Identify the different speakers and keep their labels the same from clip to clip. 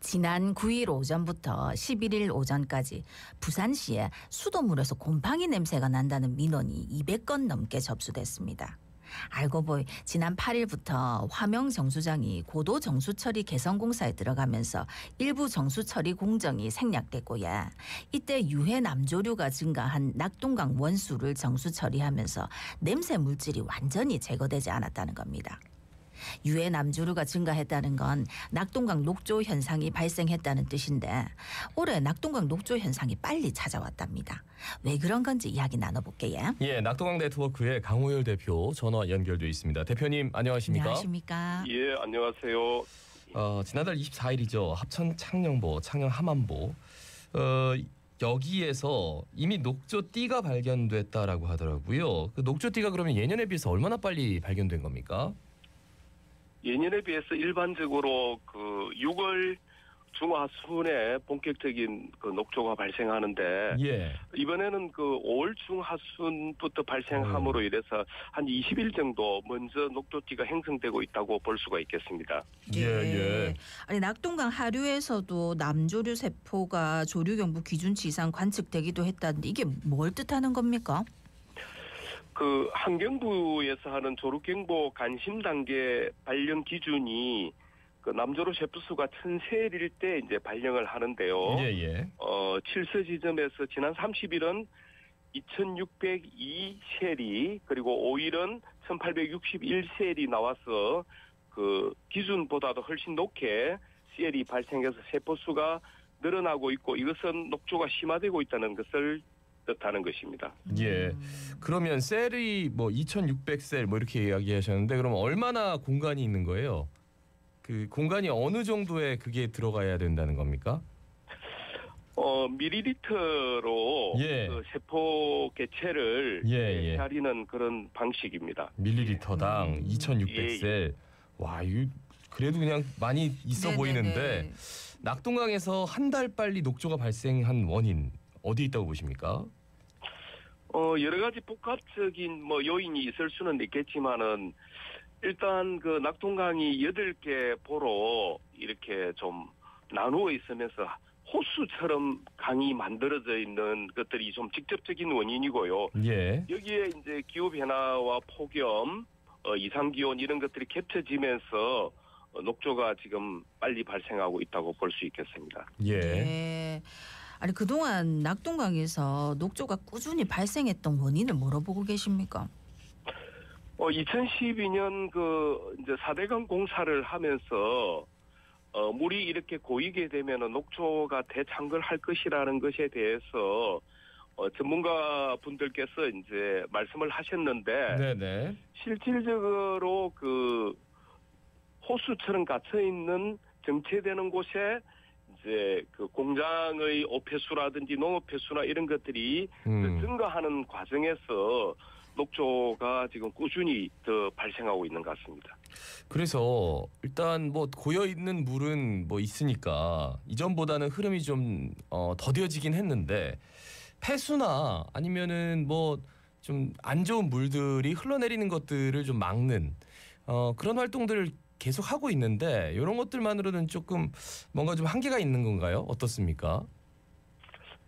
Speaker 1: 지난 9일 오전부터 11일 오전까지 부산시에 수돗물에서 곰팡이 냄새가 난다는 민원이 200건 넘게 접수됐습니다. 알고 보니 지난 8일부터 화명 정수장이 고도 정수처리 개선공사에 들어가면서 일부 정수처리 공정이 생략됐고요. 이때 유해 남조류가 증가한 낙동강 원수를 정수처리하면서 냄새 물질이 완전히 제거되지 않았다는 겁니다. 유해 남조류가 증가했다는 건 낙동강 녹조 현상이 발생했다는 뜻인데 올해 낙동강 녹조 현상이 빨리 찾아왔답니다. 왜 그런 건지 이야기 나눠볼게요.
Speaker 2: 예, 낙동강 네트워크의 강호열 대표 전화 연결돼 있습니다. 대표님 안녕하십니까?
Speaker 1: 안녕하십니까?
Speaker 3: 예, 안녕하세요.
Speaker 2: 지난달 24일이죠. 합천 창녕보, 창녕 함안보 여기에서 이미 녹조띠가 발견됐다라고 하더라고요. 그 녹조띠가 그러면 예년에 비해서 얼마나 빨리 발견된 겁니까?
Speaker 3: 예년에 비해서 일반적으로 그 6월 중하순에 본격적인 그 녹조가 발생하는데
Speaker 2: 예.
Speaker 3: 이번에는 그 5월 중하순부터 발생함으로 인해서 한 20일 정도 먼저 녹조띠가 형성되고 있다고 볼 수가 있겠습니다.
Speaker 2: 예.
Speaker 1: 아니 낙동강 하류에서도 남조류 세포가 조류경보 기준치 이상 관측되기도 했다는데 이게 뭘 뜻하는 겁니까?
Speaker 3: 그 환경부에서 하는 조류경보 관심 단계 발령 기준이 그 남조류 세포수가 1000셀일 때 이제 발령을 하는데요.
Speaker 2: 예.
Speaker 3: 7서 지점에서 지난 30일은 2602셀이 그리고 5일은 1861셀이 나와서 그 기준보다도 훨씬 높게 셀이 발생해서 세포수가 늘어나고 있고 이것은 녹조가 심화되고 있다는 것을 뜻하는 것입니다.
Speaker 2: 예. 그러면 셀이 뭐 2600셀 뭐 이렇게 이야기하셨는데 그럼 얼마나 공간이 있는 거예요? 그 공간이 어느 정도에 그게 들어가야 된다는 겁니까?
Speaker 3: 밀리리터로
Speaker 2: 예.
Speaker 3: 그 세포 개체를
Speaker 2: 예.
Speaker 3: 가리는 그런 방식입니다.
Speaker 2: 밀리리터당 2600셀.
Speaker 3: 예.
Speaker 2: 와, 이거 그래도 그냥 많이 있어
Speaker 1: 네네네.
Speaker 2: 보이는데 낙동강에서 한 달 빨리 녹조가 발생한 원인 어디 있다고 보십니까?
Speaker 3: 여러 가지 복합적인 뭐 요인이 있을 수는 있겠지만은 일단 그 낙동강이 8개 보로 이렇게 좀 나누어 있으면서 호수처럼 강이 만들어져 있는 것들이 좀 직접적인 원인이고요.
Speaker 2: 예.
Speaker 3: 여기에 이제 기후 변화와 폭염, 이상 기온 이런 것들이 겹쳐지면서 녹조가 지금 빨리 발생하고 있다고 볼 수 있겠습니다.
Speaker 2: 예.
Speaker 1: 네. 아니 그동안 낙동강에서 녹조가 꾸준히 발생했던 원인을 물어보고 계십니까?
Speaker 3: 2012년 그 이제 4대강 공사를 하면서 물이 이렇게 고이게 되면은 녹조가 대창궐할 것이라는 것에 대해서 전문가 분들께서 이제 말씀을 하셨는데
Speaker 2: 네네.
Speaker 3: 실질적으로 그 호수처럼 갇혀 있는 정체되는 곳에 이제 그 공장의 오폐수라든지 농업폐수나 이런 것들이 증가하는 과정에서 녹조가 지금 꾸준히 더 발생하고 있는 것 같습니다.
Speaker 2: 그래서 일단 뭐 고여 있는 물은 뭐 있으니까 이전보다는 흐름이 좀 더뎌지긴 했는데 폐수나 아니면은 뭐 좀 안 좋은 물들이 흘러내리는 것들을 좀 막는 그런 활동들을 계속 하고 있는데 이런 것들만으로는 조금 뭔가 좀 한계가 있는 건가요? 어떻습니까?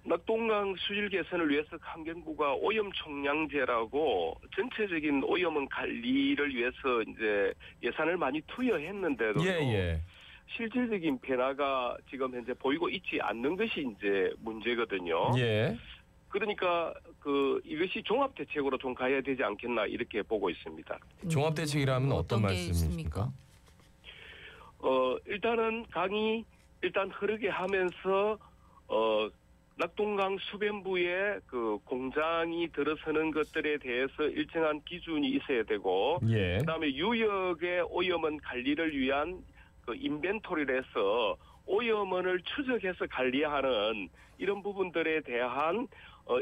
Speaker 3: 낙동강 수질 개선을 위해서 환경부가 오염 총량제라고 전체적인 오염원 관리를 위해서 이제 예산을 많이 투여했는데도 실질적인 변화가 지금 현재 보이고 있지 않는 것이 이제 문제거든요.
Speaker 2: 예.
Speaker 3: 그러니까 이것이 종합 대책으로 좀 가야 되지 않겠나 이렇게 보고 있습니다.
Speaker 2: 종합 대책이라면 어떤 말씀이십니까?
Speaker 3: 일단은 강이 일단 흐르게 하면서 낙동강 수변부에 그 공장이 들어서는 것들에 대해서 일정한 기준이 있어야 되고,
Speaker 2: 예.
Speaker 3: 그다음에 유역의 오염원 관리를 위한 그 인벤토리를 해서 오염원을 추적해서 관리하는 이런 부분들에 대한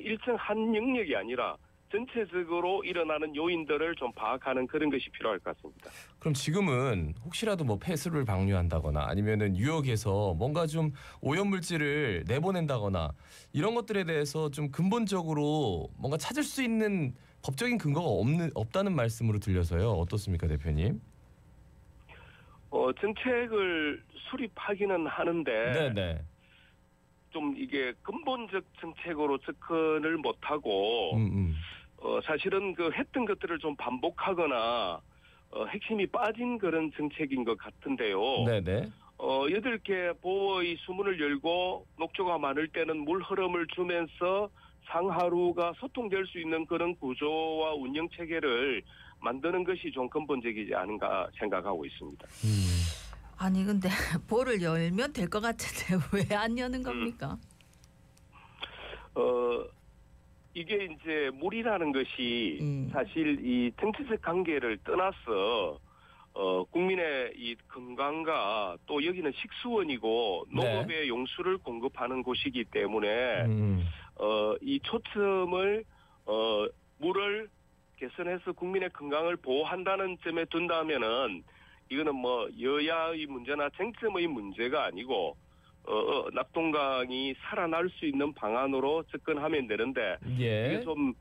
Speaker 3: 일정한 영역이 아니라 전체적으로 일어나는 요인들을 좀 파악하는 그런 것이 필요할 것 같습니다.
Speaker 2: 그럼 지금은 혹시라도 뭐 폐수를 방류한다거나 아니면은 유역에서 뭔가 좀 오염물질을 내보낸다거나 이런 것들에 대해서 좀 근본적으로 뭔가 찾을 수 있는 법적인 근거가 없다는 말씀으로 들려서요. 어떻습니까, 대표님?
Speaker 3: 정책을 수립하기는 하는데
Speaker 2: 네네.
Speaker 3: 좀 이게 근본적 정책으로 접근을 못하고 사실은 그 했던 것들을 좀 반복하거나 핵심이 빠진 그런 정책인 것 같은데요.
Speaker 2: 네네.
Speaker 3: 8개 보호의 수문을 열고 녹조가 많을 때는 물 흐름을 주면서 상하루가 소통될 수 있는 그런 구조와 운영 체계를 만드는 것이 좀 근본적이지 않은가 생각하고 있습니다.
Speaker 1: 아니 근데 볼을 열면 될 것 같은데 왜 안 여는 겁니까?
Speaker 3: 이게 이제 물이라는 것이 사실 이 정치적 관계를 떠나서 국민의 이 건강과 또 여기는 식수원이고 농업의 용수를 공급하는 곳이기 때문에 이 초점을 물을 개선해서 국민의 건강을 보호한다는 점에 둔다면은 이거는 뭐 여야의 문제나 쟁점의 문제가 아니고 낙동강이 살아날 수 있는 방안으로 접근하면 되는데 이게 좀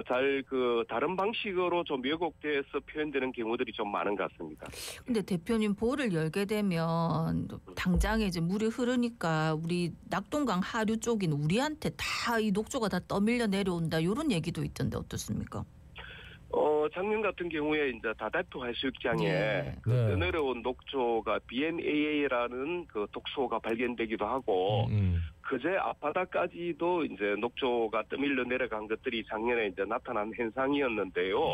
Speaker 3: 잘 다른 방식으로 좀 왜곡돼서 표현되는 경우들이 좀 많은 것 같습니다.
Speaker 1: 근데 대표님 볼을 열게 되면 당장에 이제 물이 흐르니까 우리 낙동강 하류 쪽인 우리한테 다 이 녹조가 다 떠밀려 내려온다 이런 얘기도 있던데 어떻습니까?
Speaker 3: 작년 같은 경우에 이제 다대포 해수욕장에 떠내려온 녹조가 BMAA라는 그 독소가 발견되기도 하고 그제 앞바다까지도 이제 녹조가 떠밀려 내려간 것들이 작년에 이제 나타난 현상이었는데요.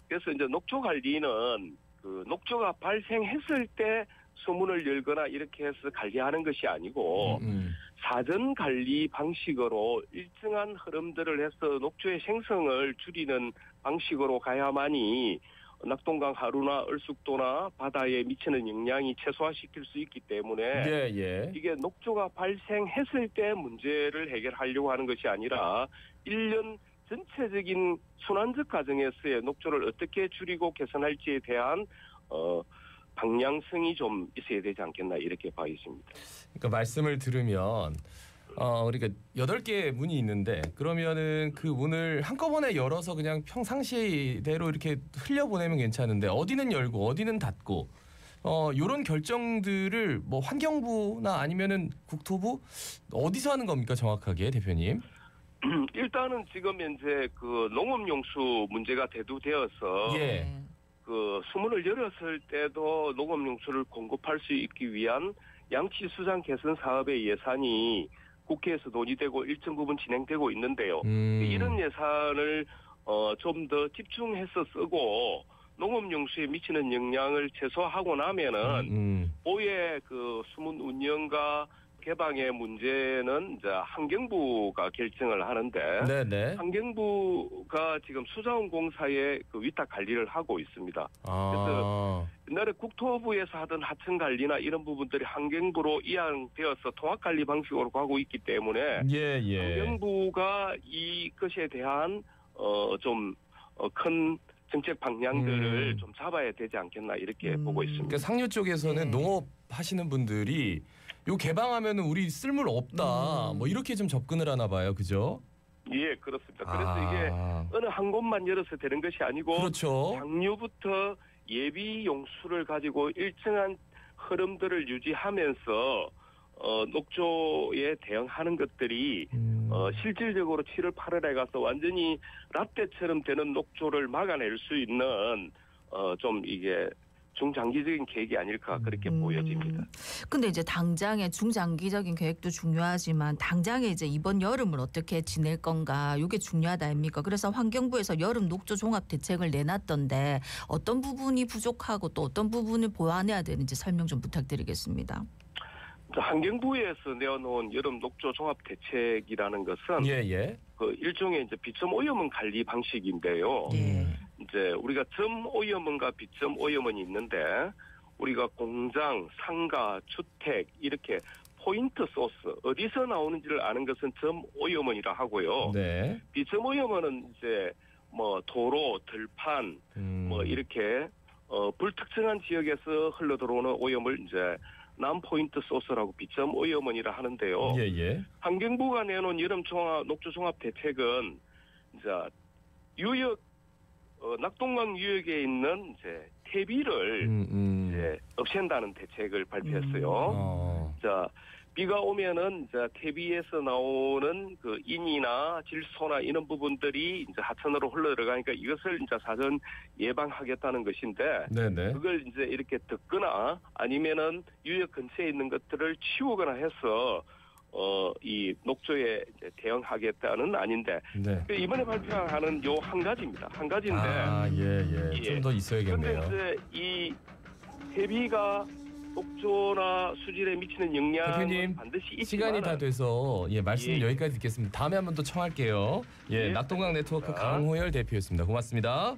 Speaker 3: 그래서 이제 녹조 관리는 그 녹조가 발생했을 때 수문을 열거나 이렇게 해서 관리하는 것이 아니고 사전 관리 방식으로 일정한 흐름들을 해서 녹조의 생성을 줄이는 방식으로 가야만이 낙동강 하류나 얼숙도나 바다에 미치는 영향이 최소화시킬 수 있기 때문에 이게 녹조가 발생했을 때 문제를 해결하려고 하는 것이 아니라 1년 전체적인 순환적 과정에서의 녹조를 어떻게 줄이고 개선할지에 대한 방향성이 좀 있어야 되지 않겠나 이렇게 봐 있습니다.
Speaker 2: 그러니까 말씀을 들으면 우리가 8개의 문이 있는데 그러면은 그 문을 한꺼번에 열어서 그냥 평상시대로 이렇게 흘려보내면 괜찮은데 어디는 열고 어디는 닫고 이런 결정들을 뭐 환경부나 아니면은 국토부 어디서 하는 겁니까 정확하게 대표님?
Speaker 3: 일단은 지금 현재 그 농업용수 문제가 대두되어서 그 수문을 열었을 때도 농업용수를 공급할 수 있기 위한 양치수장 개선 사업의 예산이 국회에서 논의되고 일정 부분 진행되고 있는데요. 이런 예산을 좀 더 집중해서 쓰고 농업용수에 미치는 영향을 최소화하고 나면은 보의 그 수문 운영과 개방의 문제는 이제 환경부가 결정을 하는데 환경부가 지금 수자원공사에 그 위탁 관리를 하고 있습니다. 그래서 옛날에 국토부에서 하던 하천 관리나 이런 부분들이 환경부로 이양되어서 통합 관리 방식으로 가고 있기 때문에 환경부가 이것에 대한 좀 큰 정책 방향들을 좀 잡아야 되지 않겠나 이렇게 보고 있습니다.
Speaker 2: 그러니까 상류 쪽에서는 농업 하시는 분들이 요 개방하면은 우리 쓸물 없다. 뭐 이렇게 좀 접근을 하나 봐요. 그죠?
Speaker 3: 예, 그렇습니다. 그래서 이게 어느 한 곳만 열어서 되는 것이 아니고 상류부터 예비 용수를 가지고 일정한 흐름들을 유지하면서 녹조에 대응하는 것들이 실질적으로 7월 8월에 가서 완전히 라떼처럼 되는 녹조를 막아낼 수 있는 좀 이게 중장기적인 계획이 아닐까 그렇게 보여집니다.
Speaker 1: 근데 이제 당장의 중장기적인 계획도 중요하지만 당장에 이제 이번 여름을 어떻게 지낼 건가 이게 중요하다 아닙니까? 그래서 환경부에서 여름 녹조 종합 대책을 내놨던데 어떤 부분이 부족하고 또 어떤 부분을 보완해야 되는지 설명 좀 부탁드리겠습니다.
Speaker 3: 환경부에서 내어놓은 여름 녹조 종합 대책이라는 것은 그 일종의 이제 비점 오염원 관리 방식인데요. 이제 우리가 점 오염원과 비점 오염원이 있는데 우리가 공장, 상가, 주택 이렇게 포인트 소스 어디서 나오는지를 아는 것은 점 오염원이라 하고요. 비점 오염원은 이제 뭐 도로, 들판 뭐 이렇게 불특정한 지역에서 흘러 들어오는 오염을 이제 남포인트 소스라고 비점 오염원이라 하는데요. 환경부가 내놓은 여름 녹조 종합 대책은 이제 유역 낙동강 유역에 있는 이제 퇴비를 이제 없앤다는 대책을 발표했어요. 자, 비가 오면은 이제 퇴비에서 나오는 그 인이나 질소나 이런 부분들이 이제 하천으로 흘러 들어가니까 이것을 이제 사전 예방하겠다는 것인데,
Speaker 2: 네네.
Speaker 3: 그걸 이제 이렇게 듣거나 아니면은 유역 근처에 있는 것들을 치우거나 해서 이 녹조에 이제 대응하겠다는 아닌데,
Speaker 2: 네.
Speaker 3: 이번에 발표하는 요 한 가지입니다. 한 가지인데.
Speaker 2: 예. 좀 더 있어야겠네요.
Speaker 3: 그런데 이제 이 퇴비가 녹조나 수질에 미치는 영향은
Speaker 2: 대표님,
Speaker 3: 반드시 있지만
Speaker 2: 시간이 다 돼서 말씀 여기까지 듣겠습니다. 다음에 한번 또 청할게요. 낙동강 네트워크 강호열 대표였습니다. 고맙습니다.